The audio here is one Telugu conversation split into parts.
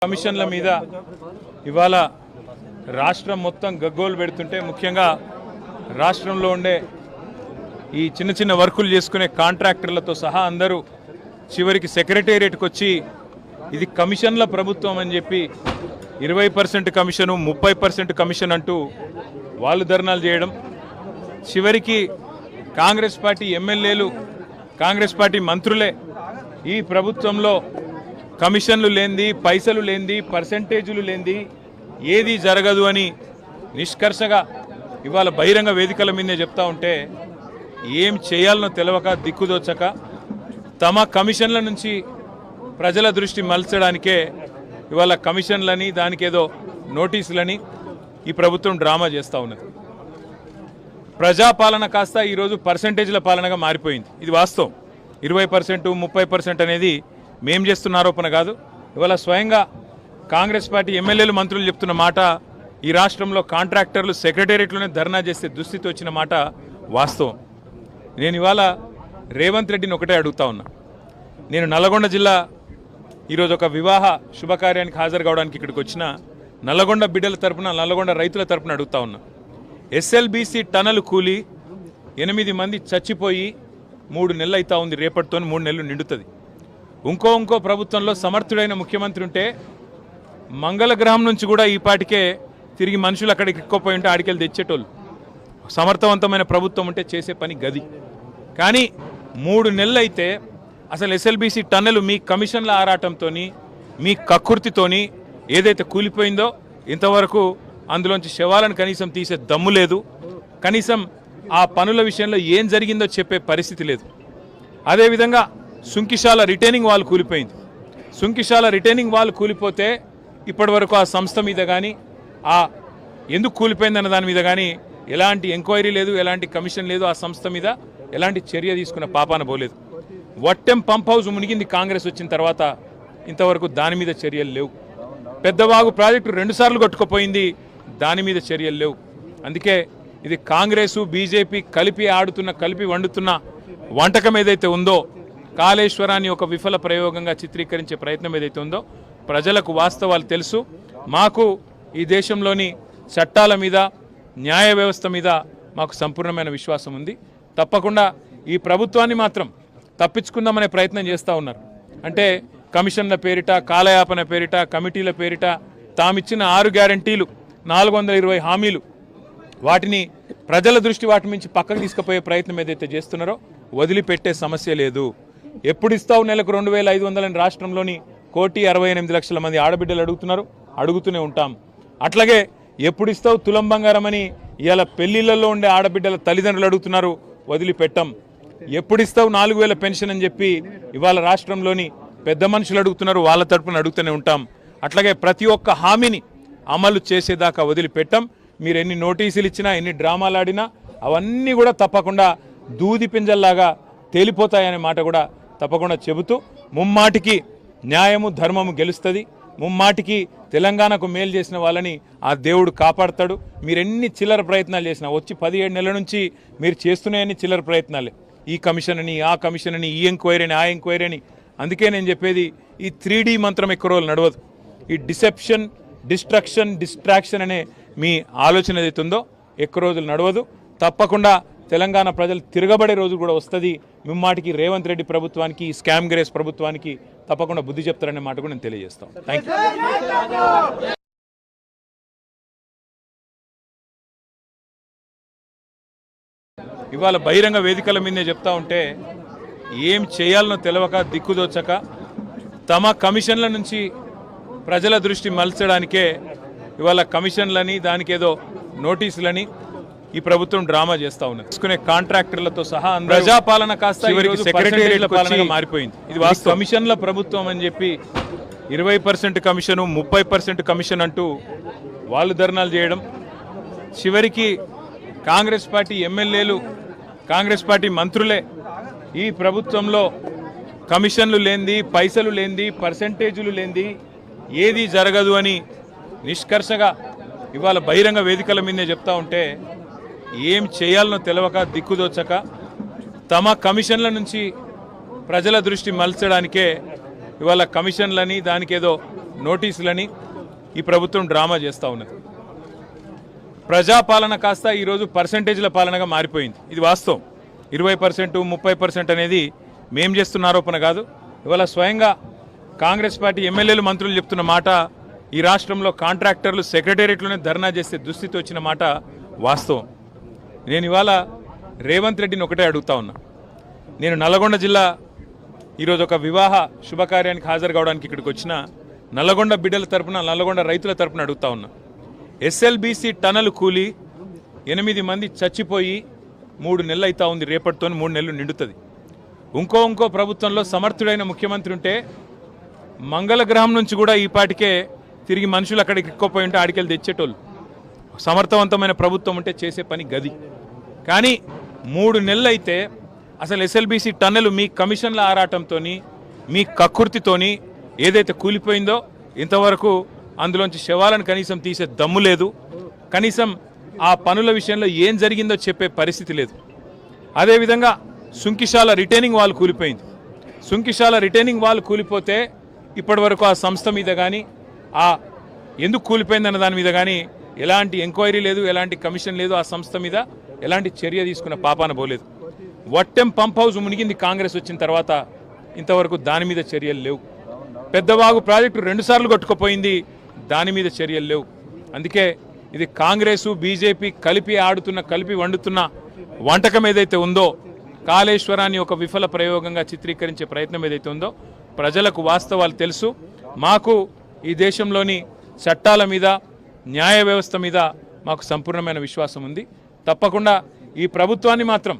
కమిషన్ల మీద ఇవాళ రాష్ట్రం మొత్తం గగ్గోలు పెడుతుంటే ముఖ్యంగా రాష్ట్రంలో ఉండే ఈ చిన్న చిన్న వర్కులు చేసుకునే కాంట్రాక్టర్లతో సహా అందరూ చివరికి సెక్రటేరియట్కి వచ్చి ఇది కమిషన్ల ప్రభుత్వం అని చెప్పి 20% కమిషను 30% కమిషన్ అంటూ వాళ్ళు ధర్నాలు చేయడం, చివరికి కాంగ్రెస్ పార్టీ ఎమ్మెల్యేలు కాంగ్రెస్ పార్టీ మంత్రులే ఈ ప్రభుత్వంలో కమిషన్లు లేనిది, పైసలు లేనిది, పర్సెంటేజీలు లేనిది ఏది జరగదు అని నిష్కర్షగా ఇవాళ బహిరంగ వేదికల మీదే చెప్తా ఉంటే ఏం చేయాలనో తెలవక దిక్కుదోచక తమ కమిషన్ల నుంచి ప్రజల దృష్టి మలచడానికే ఇవాళ కమిషన్లని దానికేదో నోటీసులని ఈ ప్రభుత్వం డ్రామా చేస్తూ ఉన్నది. ప్రజాపాలన కాస్త ఈరోజు పర్సెంటేజ్ల పాలనగా మారిపోయింది. ఇది వాస్తవం. 20%, 30% అనేది మేం చేస్తున్న ఆరోపణ కాదు. ఇవాళ స్వయంగా కాంగ్రెస్ పార్టీ ఎమ్మెల్యేలు మంత్రులు చెప్తున్న మాట, ఈ రాష్ట్రంలో కాంట్రాక్టర్లు సెక్రటేరియట్లోనే ధర్నా చేసే దుస్థితి వచ్చిన మాట వాస్తవం. నేను ఇవాళ రేవంత్ రెడ్డిని ఒకటే అడుగుతా ఉన్నా. నేను నల్లగొండ జిల్లా ఈరోజు ఒక వివాహ శుభకార్యానికి హాజరు కావడానికి ఇక్కడికి వచ్చిన నల్లగొండ బిడ్డల తరపున, నల్లగొండ రైతుల తరపున అడుగుతా ఉన్నా. ఎస్ఎల్బీసీ టనల్ కూలి 8 మంది చచ్చిపోయి 3 నెలలు అవుతా ఉంది. రేపటితో 3 నెలలు నిండుతుంది. ఇంకో ప్రభుత్వంలో సమర్థుడైన ముఖ్యమంత్రి ఉంటే మంగళగ్రహం నుంచి కూడా ఈ పాటికే తిరిగి మనుషులు అక్కడికి ఎక్కువపోయి ఉంటే ఆడికెళ్ళి తెచ్చేటోళ్ళు. సమర్థవంతమైన ప్రభుత్వం ఉంటే చేసే పని గది. కానీ 3 నెలలు అయితే అసలు ఎస్ఎల్బీసీ టన్నెలు మీ కమిషన్ల ఆరాటంతో, మీ కక్కుర్తితోని ఏదైతే కూలిపోయిందో ఇంతవరకు అందులోంచి శవాలను కనీసం తీసే దమ్ము లేదు. కనీసం ఆ పనుల విషయంలో ఏం జరిగిందో చెప్పే పరిస్థితి లేదు. అదేవిధంగా సుంకిశాల రిటైనింగ్ వాల్ కూలిపోయింది. సుంకిశాల రిటైనింగ్ వాల్ కూలిపోతే ఇప్పటి వరకు ఆ సంస్థ మీద కానీ, ఆ ఎందుకు కూలిపోయిందన్న దాని మీద కానీ ఎలాంటి ఎంక్వైరీ లేదు, ఎలాంటి కమిషన్ లేదు. ఆ సంస్థ మీద ఎలాంటి చర్య తీసుకున్న పాపాన పోలేదు. వట్టెం పంప్ హౌస్ మునిగింది కాంగ్రెస్ వచ్చిన తర్వాత, ఇంతవరకు దాని మీద చర్యలు లేవు. పెద్దవాగు ప్రాజెక్టు 2 సార్లు కొట్టుకుపోయింది, దాని మీద చర్యలు లేవు. అందుకే ఇది కాంగ్రెసు బీజేపీ కలిపి వండుతున్న వంటకం ఏదైతే ఉందో, కాళేశ్వరాన్ని ఒక విఫల ప్రయోగంగా చిత్రీకరించే ప్రయత్నం ఏదైతే ఉందో, ప్రజలకు వాస్తవాలు తెలుసు. మాకు ఈ దేశంలోని చట్టాల మీద, న్యాయ వ్యవస్థ మీద మాకు సంపూర్ణమైన విశ్వాసం ఉంది. తప్పకుండా ఈ ప్రభుత్వాన్ని మాత్రం తప్పించుకుందామనే ప్రయత్నం చేస్తూ ఉన్నారు. అంటే కమిషన్ల పేరిట, కాలయాపన పేరిట, కమిటీల పేరిట తామిచ్చిన 6 గ్యారంటీలు, 420 హామీలు, వాటిని ప్రజల దృష్టి వాటి నుంచి పక్కకు తీసుకుపోయే ప్రయత్నం ఏదైతే చేస్తున్నారో వదిలిపెట్టే సమస్య లేదు. ఎప్పుడు ఇస్తావు నెలకు 2500 అని రాష్ట్రంలోని 1,68,00,000 మంది ఆడబిడ్డలు అడుగుతున్నారు, అడుగుతూనే ఉంటాం. అట్లాగే ఎప్పుడు ఇస్తావు తులం బంగారం అని ఇవాళ పెళ్లిళ్లలో ఉండే ఆడబిడ్డల తల్లిదండ్రులు అడుగుతున్నారు, వదిలిపెట్టం. ఎప్పుడు ఇస్తావు 4,000 పెన్షన్ అని చెప్పి ఇవాళ రాష్ట్రంలోని పెద్ద మనుషులు అడుగుతున్నారు, వాళ్ళ తరపున అడుగుతూనే ఉంటాం. అట్లాగే ప్రతి ఒక్క హామీని అమలు చేసేదాకా వదిలిపెట్టం. మీరు ఎన్ని నోటీసులు ఇచ్చినా, ఎన్ని డ్రామాలు ఆడినా అవన్నీ కూడా తప్పకుండా దూది పింజల్లాగా తేలిపోతాయనే మాట కూడా తప్పకుండా చెబుతూ, ముమ్మాటికి న్యాయము ధర్మము గెలుస్తుంది. ముమ్మాటికి తెలంగాణకు మేలు చేసిన వాళ్ళని ఆ దేవుడు కాపాడతాడు. మీరు ఎన్ని చిల్లర ప్రయత్నాలు చేసినా, వచ్చి 17 నెలల నుంచి మీరు చేస్తున్నాయని చిల్లర ప్రయత్నాలే. ఈ కమిషన్ అని, ఆ కమిషన్ అని, ఈ ఎంక్వైరీ అని, ఆ ఎంక్వైరీ అని. అందుకే నేను చెప్పేది, ఈ 3D మంత్రం ఎక్కువ రోజులు నడవదు. ఈ డిసెప్షన్, డిస్ట్రక్షన్, డిస్ట్రాక్షన్ అనే మీ ఆలోచన ఏదైతే ఉందో ఎక్కువ రోజులు నడవదు. తప్పకుండా తెలంగాణ ప్రజలు తిరగబడే రోజు కూడా వస్తుంది. మిమ్మాటికి రేవంత్ రెడ్డి ప్రభుత్వానికి, స్కామ్ గ్రేస్ ప్రభుత్వానికి తప్పకుండా బుద్ధి చెప్తారనే మాట కూడా నేను తెలియజేస్తాను. Thank you. ఇవాళ బహిరంగ వేదికల మీదే చెప్తా ఉంటే ఏం చేయాలనో తెలవక దిక్కుదోచక తమ కమిషన్ల నుంచి ప్రజల దృష్టి మలచడానికే ఇవాళ కమిషన్లని దానికేదో నోటీసులని ఈ ప్రభుత్వం డ్రామా చేస్తూ ఉన్నది. తీసుకునే కాంట్రాక్టర్లతో సహా ప్రజాపాలన కాస్త చివరికి సెక్రటేరియట్ల పాలనగా మారిపోయింది. ఇది వాస్తవం. కమిషన్ల ప్రభుత్వం అని చెప్పి 20% కమిషను 30% కమిషన్ అంటూ వాళ్ళు ధర్నాలు చేయడం, చివరికి కాంగ్రెస్ పార్టీ ఎమ్మెల్యేలు కాంగ్రెస్ పార్టీ మంత్రులే ఈ ప్రభుత్వంలో కమిషన్లు లేనిది, పైసలు లేనిది, పర్సెంటేజీలు లేనిది ఏది జరగదు అని నిష్కర్షగా ఇవాళ బహిరంగ వేదికల మీదే చెప్తా ఉంటే ఏం చేయాలనో తెలవక దిక్కుదోచక తమ కమిషన్ల నుంచి ప్రజల దృష్టి మలచడానికే ఇవాళ కమిషన్లని దానికేదో నోటీసులని ఈ ప్రభుత్వం డ్రామా చేస్తూ ఉన్నది. ప్రజాపాలన కాస్త ఈరోజు పర్సంటేజ్ల పాలనగా మారిపోయింది. ఇది వాస్తవం. 20%, 30% అనేది మేం చేస్తున్న ఆరోపణ కాదు. ఇవాళ స్వయంగా కాంగ్రెస్ పార్టీ ఎమ్మెల్యేలు మంత్రులు చెప్తున్న మాట, ఈ రాష్ట్రంలో కాంట్రాక్టర్లు సెక్రటేరియట్లోనే ధర్నా చేసే దుస్థితి వచ్చిన మాట వాస్తవం. నేను ఇవాళ రేవంత్ రెడ్డిని ఒకటే అడుగుతా ఉన్నా. నేను నల్లగొండ జిల్లా ఈరోజు ఒక వివాహ శుభకార్యానికి హాజరు కావడానికి ఇక్కడికి వచ్చిన నల్లగొండ బిడ్డల తరపున, నల్లగొండ రైతుల తరపున అడుగుతా ఉన్నా. ఎస్ఎల్బీసీ టనల్ కూలి 8 మంది చచ్చిపోయి 3 నెలలు అవుతా ఉంది. రేపటితో 3 నెలలు నిండుతుంది. ఇంకో ప్రభుత్వంలో సమర్థుడైన ముఖ్యమంత్రి ఉంటే మంగళగ్రహం నుంచి కూడా ఈ పాటికే తిరిగి మనుషులు అక్కడికి ఎక్కువపోయి ఉంటే ఆడికెళ్ళి తెచ్చేటోళ్ళు. సమర్థవంతమైన ప్రభుత్వం ఉంటే చేసే పని గది. కానీ 3 నెలలు అయితే అసలు ఎస్ఎల్బీసీ టన్నెలు మీ కమిషన్ల ఆరాటంతో, మీ కక్కుర్తితోని ఏదైతే కూలిపోయిందో ఇంతవరకు అందులోంచి శవాలను కనీసం తీసే దమ్ము లేదు. కనీసం ఆ పనుల విషయంలో ఏం జరిగిందో చెప్పే పరిస్థితి లేదు. అదేవిధంగా సుంకిశాల రిటైనింగ్ వాల్ కూలిపోయింది. సుంకిశాల రిటైనింగ్ వాల్ కూలిపోతే ఇప్పటి వరకు ఆ సంస్థ మీద కానీ, ఆ ఎందుకు కూలిపోయిందన్న దాని మీద కానీ ఎలాంటి ఎంక్వైరీ లేదు, ఎలాంటి కమిషన్ లేదు. ఆ సంస్థ మీద ఎలాంటి చర్య తీసుకున్న పాపాన పోలేదు. వట్టెం పంప్ హౌస్ మునిగింది కాంగ్రెస్ వచ్చిన తర్వాత, ఇంతవరకు దాని మీద చర్యలు లేవు. పెద్దవాగు ప్రాజెక్టు 2 సార్లు కొట్టుకుపోయింది, దాని మీద చర్యలు లేవు. అందుకే ఇది కాంగ్రెసు బీజేపీ కలిపి వండుతున్న వంటకం ఏదైతే ఉందో, కాళేశ్వరాన్ని ఒక విఫల ప్రయోగంగా చిత్రీకరించే ప్రయత్నం ఏదైతే ఉందో, ప్రజలకు వాస్తవాలు తెలుసు. మాకు ఈ దేశంలోని చట్టాల మీద, న్యాయ వ్యవస్థ మీద మాకు సంపూర్ణమైన విశ్వాసం ఉంది. తప్పకుండా ఈ ప్రభుత్వాన్ని మాత్రం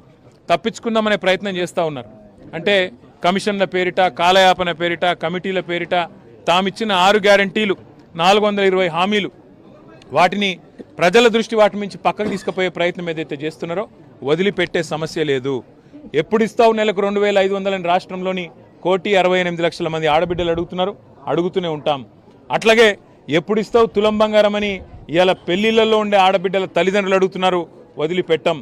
తప్పించుకుందామనే ప్రయత్నం చేస్తూ ఉన్నారు. అంటే కమిషన్ల పేరిట, కాలయాపన పేరిట, కమిటీల పేరిట తామిచ్చిన 6 గ్యారంటీలు, 420 హామీలు, వాటిని ప్రజల దృష్టి వాటి నుంచి పక్కకు తీసుకుపోయే ప్రయత్నం ఏదైతే చేస్తున్నారో వదిలిపెట్టే సమస్య లేదు. ఎప్పుడు ఇస్తావు నెలకు 2500 అని రాష్ట్రంలోని 1,68,00,000 మంది ఆడబిడ్డలు అడుగుతున్నారు, అడుగుతూనే ఉంటాం. అట్లాగే ఎప్పుడు ఇస్తావు తులం బంగారం అని ఇవాళ పెళ్లిళ్లలో ఉండే ఆడబిడ్డల తల్లిదండ్రులు అడుగుతున్నారు, వదిలిపెట్టాం.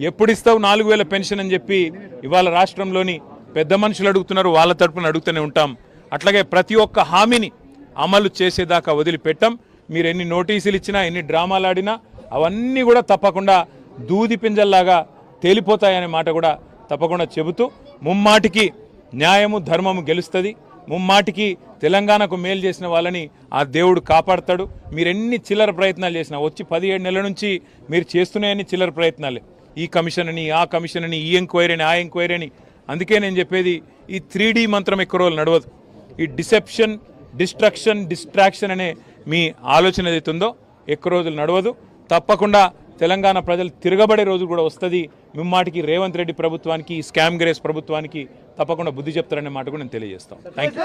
ఎప్పుడు ఇస్తావు 4,000 పెన్షన్ అని చెప్పి ఇవాళ రాష్ట్రంలోని పెద్ద మనుషులు అడుగుతున్నారు, వాళ్ళ తరపున అడుగుతూనే ఉంటాం. అట్లాగే ప్రతి ఒక్క హామీని అమలు చేసేదాకా వదిలిపెట్టాం. మీరు ఎన్ని నోటీసులు ఇచ్చినా, ఎన్ని డ్రామాలు ఆడినా అవన్నీ కూడా తప్పకుండా దూది పింజల్లాగా తేలిపోతాయనే మాట కూడా తప్పకుండా చెబుతూ, ముమ్మాటికి న్యాయము ధర్మము గెలుస్తుంది. ముమ్మాటికి తెలంగాణకు మేలు చేసిన వాళ్ళని ఆ దేవుడు కాపాడతాడు. మీరెన్ని చిల్లర ప్రయత్నాలు చేసినా, వచ్చి 17 నెలల నుంచి మీరు చేస్తున్నాయని చిల్లర ప్రయత్నాలే. ఈ కమిషన్ అని, ఆ కమిషన్ అని, ఈ ఎంక్వైరీ అని, ఆ ఎంక్వైరీ అని. అందుకే నేను చెప్పేది, ఈ 3D మంత్రం ఎక్కువ రోజులు నడవదు. ఈ డిసెప్షన్, డిస్ట్రక్షన్, డిస్ట్రాక్షన్ అనే మీ ఆలోచన ఏదైతే ఉందో ఎక్కువ రోజులు నడవదు. తప్పకుండా తెలంగాణ ప్రజలు తిరగబడే రోజు కూడా వస్తుంది. మిమ్మాటికి రేవంత్ రెడ్డి ప్రభుత్వానికి, స్కామ్ గ్రేస్ ప్రభుత్వానికి తప్పకుండా బుద్ధి చెప్తారనే మాట కూడా నేను తెలియజేస్తాను. Thank you.